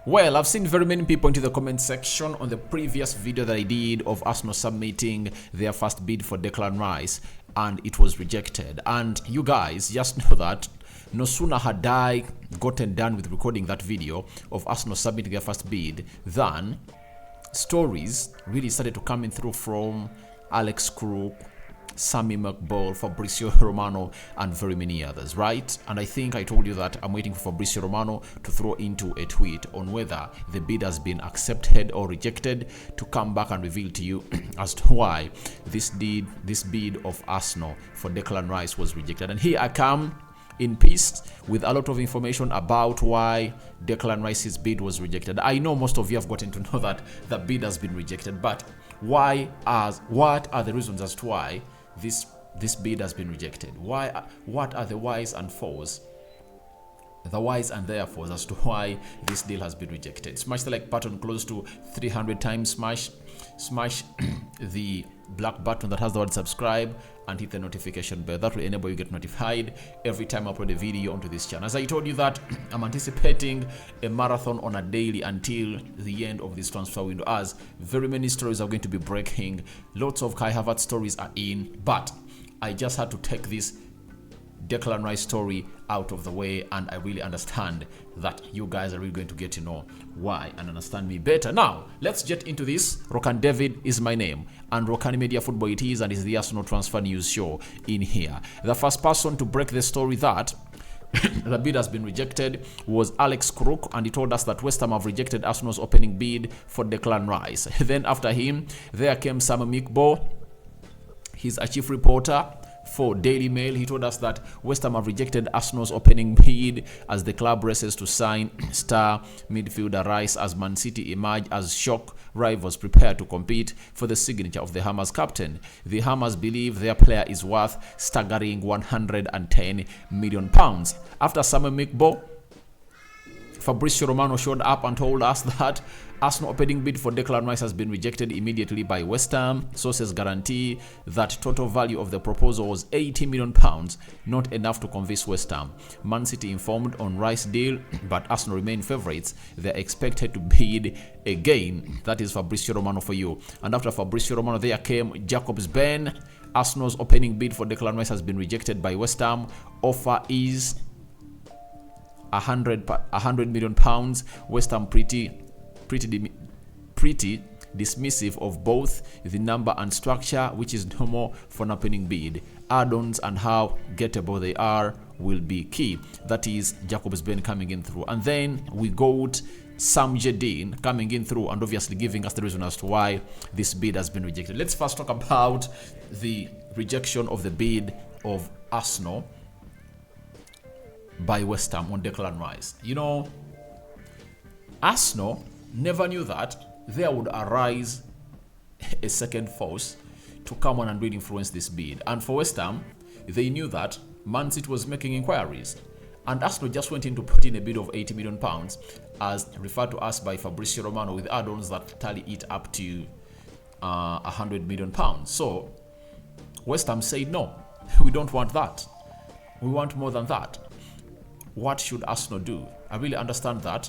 Well, I've seen very many people into the comment section on the previous video that I did of Arsenal submitting their first bid for Declan Rice, and it was rejected. And you guys just know that no sooner had I gotten done with recording that video of Arsenal submitting their first bid than stories really started to come in through from Alex Crook, Sammy McBall, Fabrizio Romano, and very many others, right? And I think I told you that I'm waiting for Fabrizio Romano to throw into a tweet on whether the bid has been accepted or rejected, to come back and reveal to you as to why this bid of Arsenal for Declan Rice was rejected. And here I come in peace with a lot of information about why Declan Rice's bid was rejected. I know most of you have gotten to know that the bid has been rejected, but what are the reasons as to why this bid has been rejected? What are the whys and fours? The whys and therefores as to why this deal has been rejected. Smash the like button close to 300 times. Smash the black button that has the word subscribe, and hit the notification bell. That will enable you to get notified every time I upload a video onto this channel. As I told you that I'm anticipating a marathon on a daily until the end of this transfer window, as very many stories are going to be breaking. Lots of Kai Havertz stories are in, but I just had to take this Declan Rice story out of the way, and I really understand that you guys are really going to get to know why and understand me better. Now, let's get into this. Rokani David is my name, and Rokani Media Football it is, and it's the Arsenal Transfer News Show in here. The first person to break the story that the bid has been rejected was Alex Crook, and he told us that West Ham have rejected Arsenal's opening bid for Declan Rice. Then after him, there came Sam McBall. He's a chief reporter for Daily Mail. He told us that West Ham have rejected Arsenal's opening bid as the club races to sign star midfielder Rice, as Man City emerge as shock rivals prepare to compete for the signature of the Hammers captain. The Hammers believe their player is worth staggering £110 million. After Samuel McBall, Fabrizio Romano showed up and told us that Arsenal opening bid for Declan Rice has been rejected immediately by West Ham. Sources guarantee that total value of the proposal was £80 million, not enough to convince West Ham. Man City informed on Rice deal, but Arsenal remain favourites. They're expected to bid again. That is Fabrizio Romano for you. And after Fabrizio Romano, there came Jacobs Ben. Arsenal's opening bid for Declan Rice has been rejected by West Ham. Offer is £100 million. West Ham pretty dismissive of both the number and structure, which is normal for an opening bid. Add-ons and how gettable they are will be key. That is Jacobs Ben coming in through. And then we got Sam Jedin coming in through and obviously giving us the reason as to why this bid has been rejected. Let's first talk about the rejection of the bid of Arsenal by West Ham on Declan Rice. You know, Arsenal never knew that there would arise a second force to come on and really influence this bid. And for West Ham, they knew that Man City was making inquiries, and Arsenal just went in to put in a bid of £80 million, as referred to us by Fabrizio Romano, with add-ons that tally it up to £100 million. So West Ham said, no, we don't want that. We want more than that. What should Arsenal do? I really understand that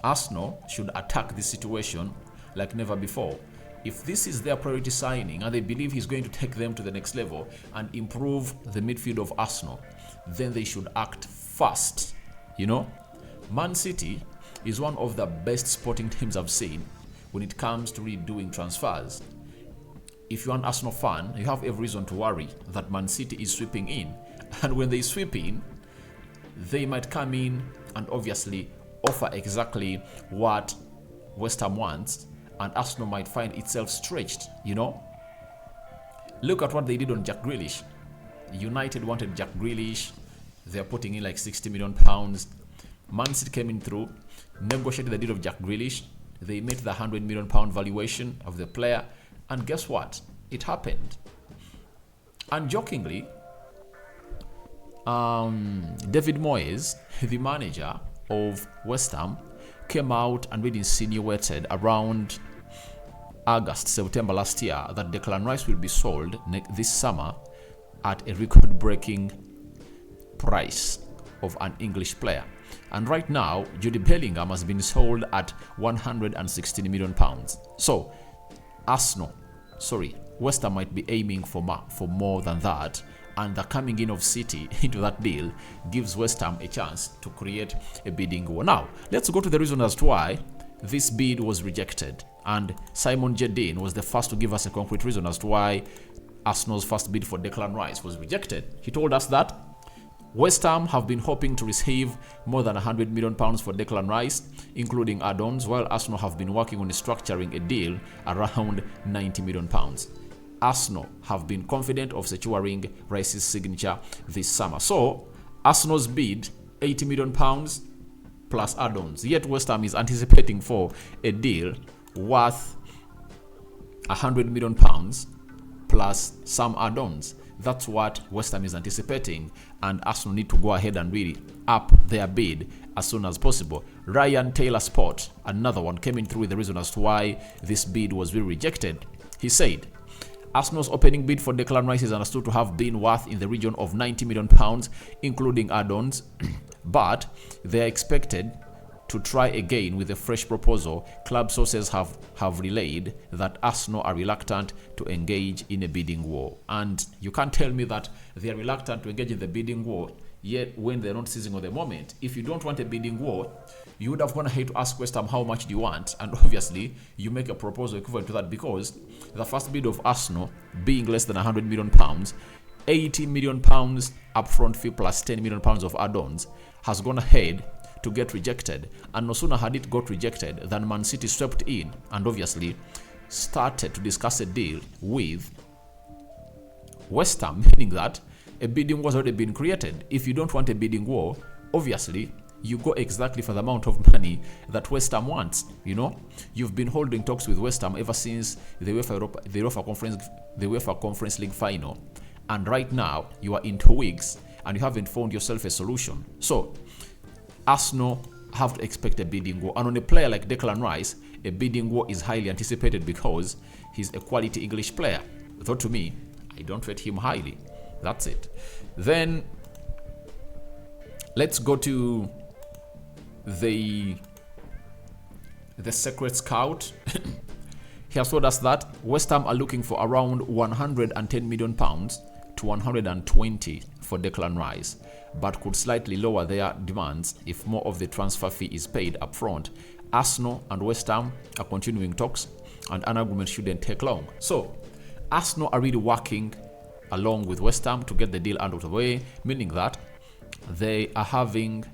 Arsenal should attack this situation like never before. If this is their priority signing and they believe he's going to take them to the next level and improve the midfield of Arsenal, then they should act fast. You know, Man City is one of the best sporting teams I've seen when it comes to really doing transfers. If you're an Arsenal fan, you have every reason to worry that Man City is sweeping in. And when they sweep in, they might come in and obviously offer exactly what West Ham wants, and Arsenal might find itself stretched, you know. Look at what they did on Jack Grealish. United wanted Jack Grealish. They're putting in like £60 million. Man City came in through, negotiated the deal of Jack Grealish. They met the £100 million valuation of the player, and guess what? It happened. And jokingly, David Moyes, the manager of West Ham, came out and really insinuated around August, September last year that Declan Rice will be sold this summer at a record-breaking price of an English player. And right now, Jude Bellingham has been sold at 116 million pounds. So, West Ham might be aiming for more than that. And the coming in of City into that deal gives West Ham a chance to create a bidding war. Now, let's go to the reason as to why this bid was rejected. And Simon Jedin was the first to give us a concrete reason as to why Arsenal's first bid for Declan Rice was rejected. He told us that West Ham have been hoping to receive more than £100 million for Declan Rice, including add-ons, while Arsenal have been working on structuring a deal around £90 million. Arsenal have been confident of securing Rice's signature this summer. So, Arsenal's bid, £80 million plus add-ons. Yet West Ham is anticipating for a deal worth £100 million plus some add-ons. That's what West Ham is anticipating, and Arsenal need to go ahead and really up their bid as soon as possible. Ryan Taylor Sport, another one, came in through with the reason as to why this bid was really rejected. He said, Arsenal's opening bid for Declan Rice is understood to have been worth in the region of £90 million, including add-ons, but they are expected to try again with a fresh proposal. Club sources have relayed that Arsenal are reluctant to engage in a bidding war. And you can't tell me that they are reluctant to engage in the bidding war, yet when they're not seizing on the moment. If you don't want a bidding war, you would have gone ahead to ask West Ham how much do you want, and obviously you make a proposal equivalent to that, because the first bid of Arsenal being less than £100 million, £80 million upfront fee plus £10 million of add-ons has gone ahead to get rejected. And no sooner had it got rejected than Man City swept in and obviously started to discuss a deal with West Ham, meaning that a bidding war has already been created. If you don't want a bidding war, obviously you go exactly for the amount of money that West Ham wants. You know, you've been holding talks with West Ham ever since the UEFA Conference League final, and right now you are in 2 weeks and you haven't found yourself a solution. So Arsenal have to expect a bidding war, and on a player like Declan Rice, a bidding war is highly anticipated because he's a quality English player. Though to me, I don't rate him highly. That's it. Then let's go to the secret scout. He has told us that West Ham are looking for around £110 million to 120 for Declan Rice, but could slightly lower their demands if more of the transfer fee is paid up front. Arsenal and West Ham are continuing talks, and an agreement shouldn't take long. So Arsenal are really working along with West Ham to get the deal out of the way, meaning that they are having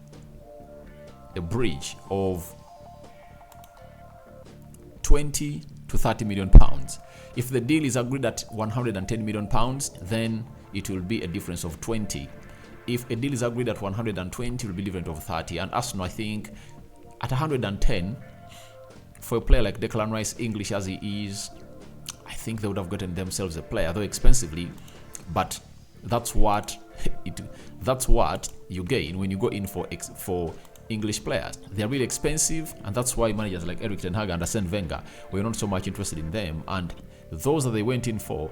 a bridge of 20 to 30 million pounds. If the deal is agreed at 110 million pounds, then it will be a difference of 20. If a deal is agreed at 120, it will be a difference of 30. And Arsenal, I think, at 110, for a player like Declan Rice, English as he is, I think they would have gotten themselves a player, though expensively. But that's what you gain when you go in for English players. They're really expensive, and that's why managers like Erik ten Hag and Arsene Wenger were not so much interested in them. And those that they went in for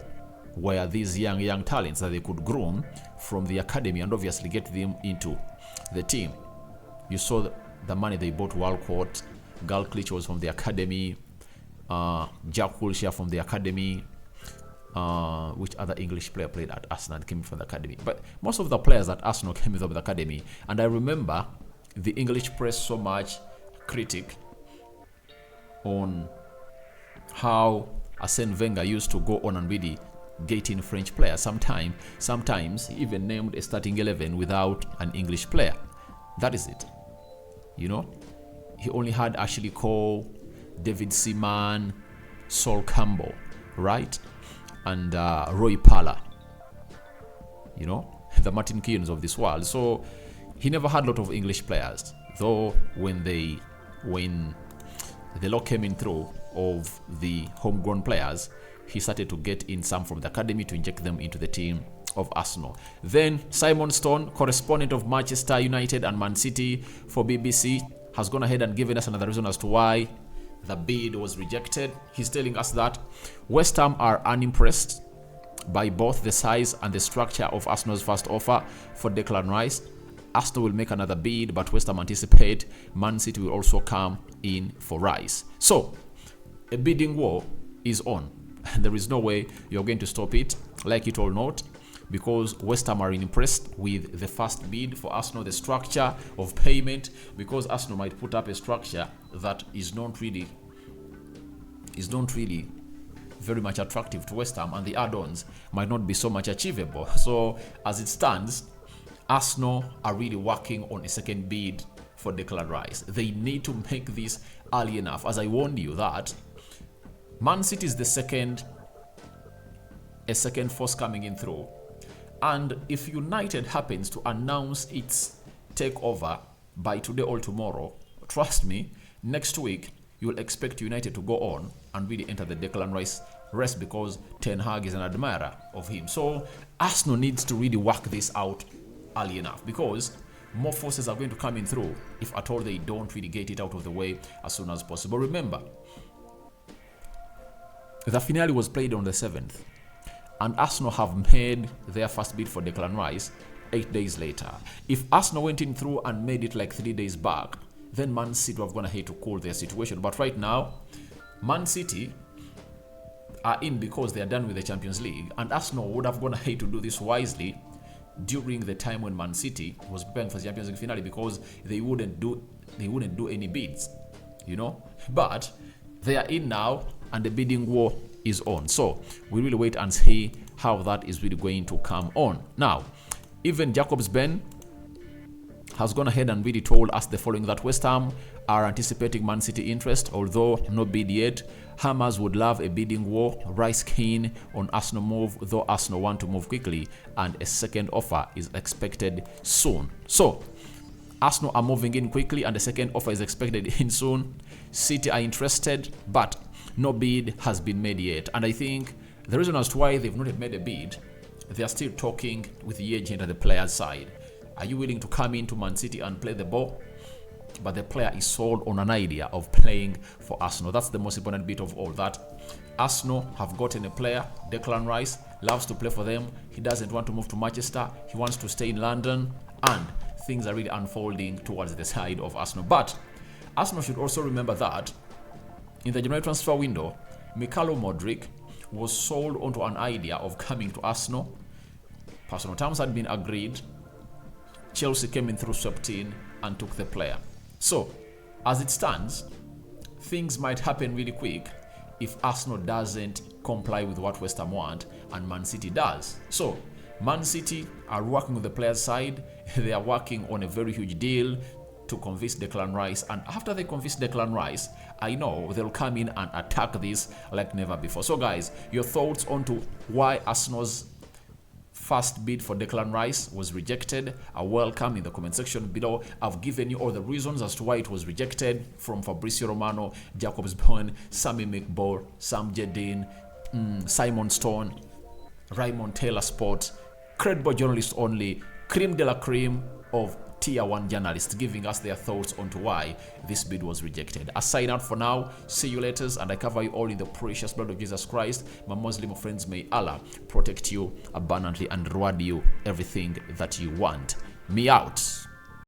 were these young talents that they could groom from the academy and obviously get them into the team. You saw the money they bought Walcott, Gal Klitsch was from the academy, Jack Wilshere from the academy. Which other English player played at Arsenal came from the academy? But most of the players at Arsenal came from the academy. And I remember the English press so much critic on how Arsene Wenger used to go on and really get in French players. Sometimes he even named a starting 11 without an English player. That is it. You know, he only had Ashley Cole, David Seaman, Sol Campbell, right? And Roy Parler, you know, the Martin Keogans of this world. So he never had a lot of English players, though when the law came in through of the homegrown players, he started to get in some from the academy to inject them into the team of Arsenal. Then Simon Stone, correspondent of Manchester United and Man City for BBC, has gone ahead and given us another reason as to why the bid was rejected. He's telling us that West Ham are unimpressed by both the size and the structure of Arsenal's first offer for Declan Rice, Arsenal will make another bid, but West Ham anticipate Man City will also come in for Rice. So, a bidding war is on. There is no way you're going to stop it, like it or not, because West Ham are impressed with the first bid for Arsenal, the structure of payment, because Arsenal might put up a structure that is not really very much attractive to West Ham, and the add-ons might not be so much achievable. So as it stands, Arsenal are really working on a second bid for Declan Rice. They need to make this early enough. As I warned you that Man City is a second force coming in through. And if United happens to announce its takeover by today or tomorrow, trust me, next week you'll expect United to go on and really enter the Declan Rice race, because Ten Hag is an admirer of him. So Arsenal needs to really work this out early enough, because more forces are going to come in through if at all they don't really get it out of the way as soon as possible. Remember, the finale was played on the 7th, and Arsenal have made their first bid for Declan Rice 8 days later. If Arsenal went in through and made it like 3 days back, then Man City have gone ahead to cool their situation. But right now, Man City are in because they are done with the Champions League, and Arsenal would have gone ahead to do this wisely during the time when Man City was preparing for the Champions League finale, because they wouldn't do any bids, But they are in now, and the bidding war is on. So we really wait and see how that is really going to come on. Now, even Jacobs Ben has gone ahead and really told us the following, that West Ham are anticipating Man City interest, although no bid yet. Hammers would love a bidding war. Rice keen on Arsenal move, though Arsenal want to move quickly, and a second offer is expected soon. So Arsenal are moving in quickly, and the second offer is expected in soon. City are interested, but no bid has been made yet. And I think the reason as to why they've not made a bid, they are still talking with the agent at the player's side. Are you willing to come into Man City and play the ball? But the player is sold on an idea of playing for Arsenal. That's the most important bit of all, that Arsenal have gotten a player, Declan Rice, loves to play for them. He doesn't want to move to Manchester. He wants to stay in London, and things are really unfolding towards the side of Arsenal. But Arsenal should also remember that in the January transfer window, Mikhailo Modric was sold onto an idea of coming to Arsenal. Personal terms had been agreed. Chelsea came in through swept in and took the player. So, as it stands, things might happen really quick if Arsenal doesn't comply with what West Ham want and Man City does. So, Man City are working with the player's side. They are working on a very huge deal to convince Declan Rice, and after they convince Declan Rice, I know they'll come in and attack this like never before. So guys, your thoughts onto why Arsenal's first bid for Declan Rice was rejected are welcome in the comment section below. I've given you all the reasons as to why it was rejected, from Fabrizio Romano, Jacobs Ben, Sammy McBall, Sam Jedin, Simon Stone, Raymond Taylor Sport, credible journalists only, cream de la cream of tier 1 journalists giving us their thoughts onto why this bid was rejected. I sign out for now. See you later, and I cover you all in the precious blood of Jesus Christ. My Muslim friends, may Allah protect you abundantly and reward you everything that you want. Me out.